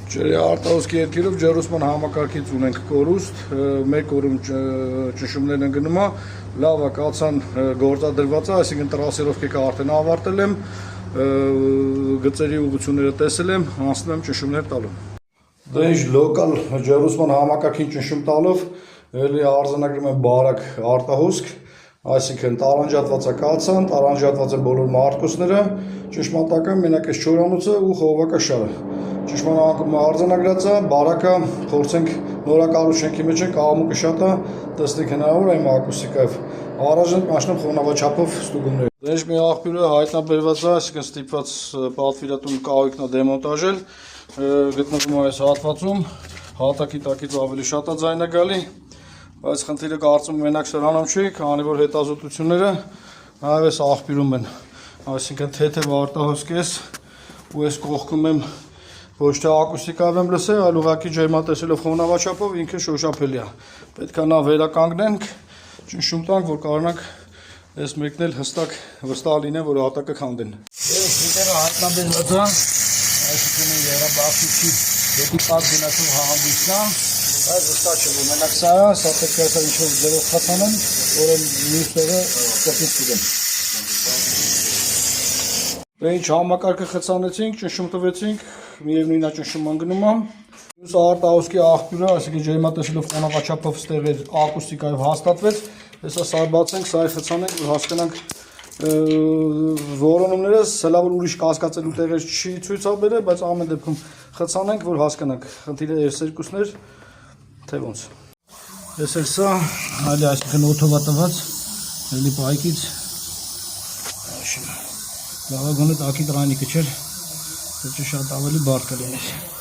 Ջրի արտահոսքի երկիրով ջրուսման համակարգից ունենք կորուստ, մեկ օրում ճնշումներն են գնում, լավ է կացան գործադրված է, այսինքն տրասիրովկիկը արդեն ավարտել եմ, գծերի ուղղությունները տեսել եմ, անցնում եմ ճնշումներ տալու։ Դե ինչ լոկալ ջրուսման համակարգին ճնշում տալով, էլի արձանագրում եմ բարակ արտահոսք, այսինքն տարանջատված է կացան, տարանջատված են բոլոր մարտկոցները, ճշմարտական մենակ այս չորանոցը ու խողովակաշարը։ Ճշմարտ արձանագրած է, բարակը փորձենք նորակառուցանքի մեջ ենք, աղմուկը շատ է, տեսնենք հնարավոր է իմ ակուստիկայով։ Առաջին մասնում խոնավաչափով ստուգումներ։ Դե մի աղբյուրը հայտնաբերված է, այսինքն ստիպված պատվիրատուն կահույքն է դեմոնտաժել, գտնվում է այս հատվածում, հատակի տակից ավելի շատ է ձայնը գալի, բայց խնդիրը կարծում մենակ սրանում չի, քանի որ հետազոտությունները նաև այս աղբյուրում են, այսինքն թեթև արտահոսք էս ու այս կողքում եմ ոչ թե ակուստիկայով եմ լսել, այլ ուղղակի ջերմատեսելով խոնավաչափով ինքը շոշափելի է։ Պետք է նա վերականգնենք, ճնշում տանք, որ կարողանանք այս մեկն էլ հստակ վստահ լինեն, որ հատակը քանդեն։ Դիտերը հայտնաբերված է, այսինքն երաբախիչի դեպի պատ գնացող հանգույցն է, բայց վստահ չէ, որ մենակ սա է, սա պետք է ինչ-որ ձևով խցանեն, որ մյուս տեղը կողմից գիտեն։ Դե ինչ համակարգը խցանեցինք, ճնշում տվեցինք, միևնույն է ճնշում գնում է։ Մյուս արտահոսքի աղբյուրը, այսինքն ջերմատեսելով խոնավաչափով ստեղ էր ակուստիկայով հաստատվեց, հեսա սա բացենք, սա խցանենք, որ հասկանանք որոնումները, սելա որ ուրիշ կասկածելու տեղեր չի ցույցաբերել, բայց ամեն դեպքում խցանենք, որ հասկանանք խնդիրը այս երկուսներ, թե ոնց։ Ես էլ սա, այլ այսինքն օթովա տված, էլի պայքից, լավագույնը տակի տրայնիկը չէր, դա շատ ավելի բարդ կլիներ։